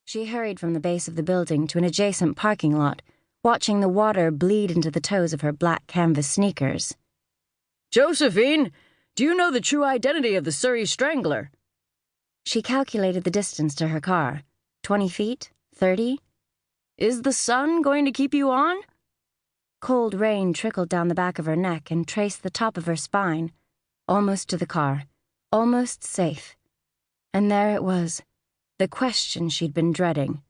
She hurried from the base of the building to an adjacent parking lot, watching the water bleed into the toes of her black canvas sneakers. "Josephine, do you know the true identity of the Surrey Strangler?" She calculated the distance to her car. 20 feet? 30? "Is the sun going to keep you on?" Cold rain trickled down the back of her neck and traced the top of her spine, almost to the car, almost safe. And there it was, the question she'd been dreading.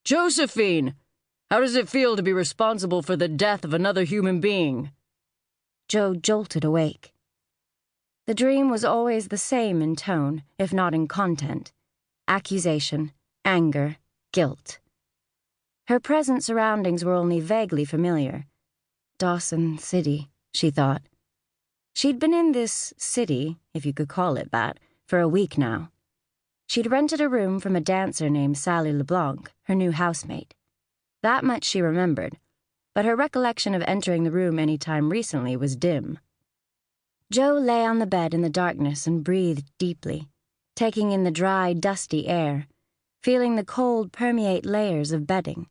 "Josephine, how does it feel to be responsible for the death of another human being?" Joe jolted awake. The dream was always the same in tone, if not in content. Accusation, anger, guilt. Her present surroundings were only vaguely familiar. Dawson City, she thought. She'd been in this city, if you could call it that, for a week now. She'd rented a room from a dancer named Sally LeBlanc, her new housemate. That much she remembered, but her recollection of entering the room any time recently was dim. Joe lay on the bed in the darkness and breathed deeply, taking in the dry, dusty air, feeling the cold permeate layers of bedding.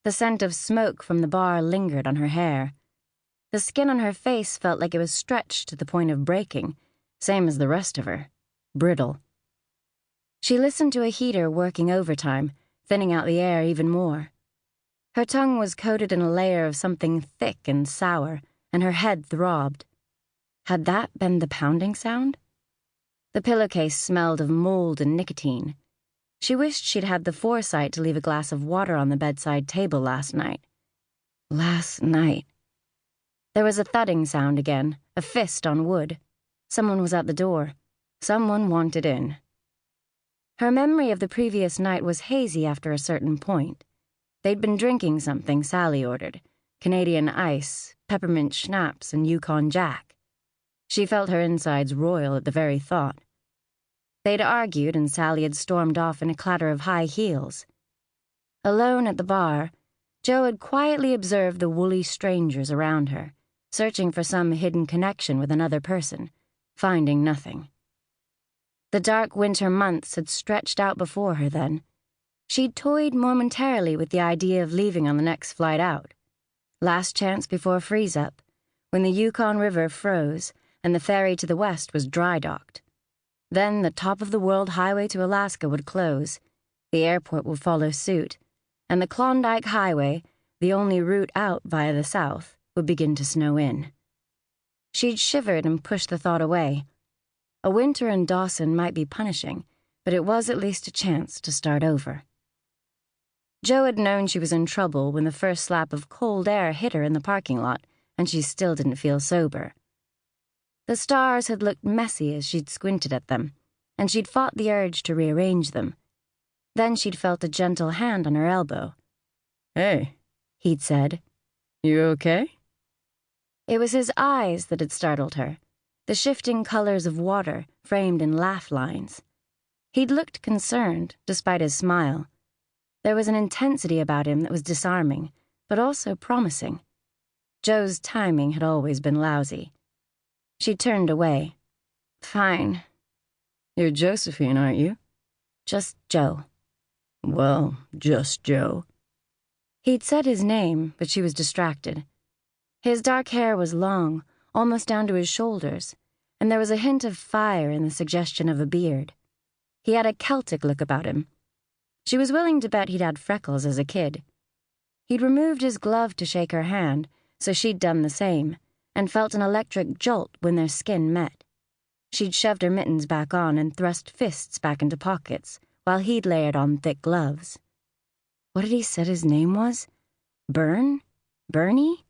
The scent of smoke from the bar lingered on her hair. The skin on her face felt like it was stretched to the point of breaking, same as the rest of her, brittle. She listened to a heater working overtime, thinning out the air even more. Her tongue was coated in a layer of something thick and sour, and her head throbbed. Had that been the pounding sound? The pillowcase smelled of mold and nicotine. She wished she'd had the foresight to leave a glass of water on the bedside table last night. Last night. There was a thudding sound again, a fist on wood. Someone was at the door. Someone wanted in. Her memory of the previous night was hazy after a certain point. They'd been drinking something Sally ordered, Canadian ice, peppermint schnapps, and Yukon Jack. She felt her insides roil at the very thought. They'd argued, and Sally had stormed off in a clatter of high heels. Alone at the bar, Joe had quietly observed the woolly strangers around her, searching for some hidden connection with another person, finding nothing. The dark winter months had stretched out before her then. She'd toyed momentarily with the idea of leaving on the next flight out. Last chance before freeze-up, when the Yukon River froze and the ferry to the west was dry-docked. Then the top-of-the-world highway to Alaska would close, the airport would follow suit, and the Klondike Highway, the only route out via the south, would begin to snow in. She'd shivered and pushed the thought away. A winter in Dawson might be punishing, but it was at least a chance to start over. Joe had known she was in trouble when the first slap of cold air hit her in the parking lot, and she still didn't feel sober. The stars had looked messy as she'd squinted at them, and she'd fought the urge to rearrange them. Then she'd felt a gentle hand on her elbow. "Hey," he'd said. "You okay?" It was his eyes that had startled her, the shifting colors of water framed in laugh lines. He'd looked concerned, despite his smile. There was an intensity about him that was disarming, but also promising. Joe's timing had always been lousy. She turned away. "Fine." "You're Josephine, aren't you?" "Just Joe." "Well, just Joe." He'd said his name, but she was distracted. His dark hair was long, almost down to his shoulders, and there was a hint of fire in the suggestion of a beard. He had a Celtic look about him. She was willing to bet he'd had freckles as a kid. He'd removed his glove to shake her hand, so she'd done the same, and felt an electric jolt when their skin met. She'd shoved her mittens back on and thrust fists back into pockets, while he'd layered on thick gloves. What had he said his name was? Byrne? Bernie?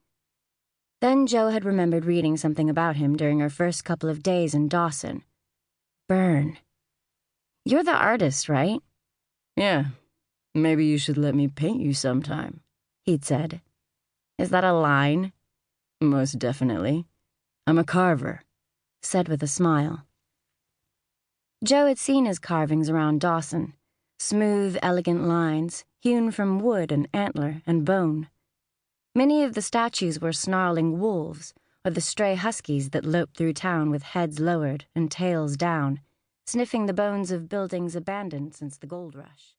Then Joe had remembered reading something about him during her first couple of days in Dawson. Byrne. "You're the artist, right?" "Yeah. Maybe you should let me paint you sometime," he'd said. "Is that a line?" "Most definitely. I'm a carver," said with a smile. Joe had seen his carvings around Dawson, smooth, elegant lines, hewn from wood and antler and bone. Many of the statues were snarling wolves, or the stray huskies that loped through town with heads lowered and tails down, sniffing the bones of buildings abandoned since the gold rush.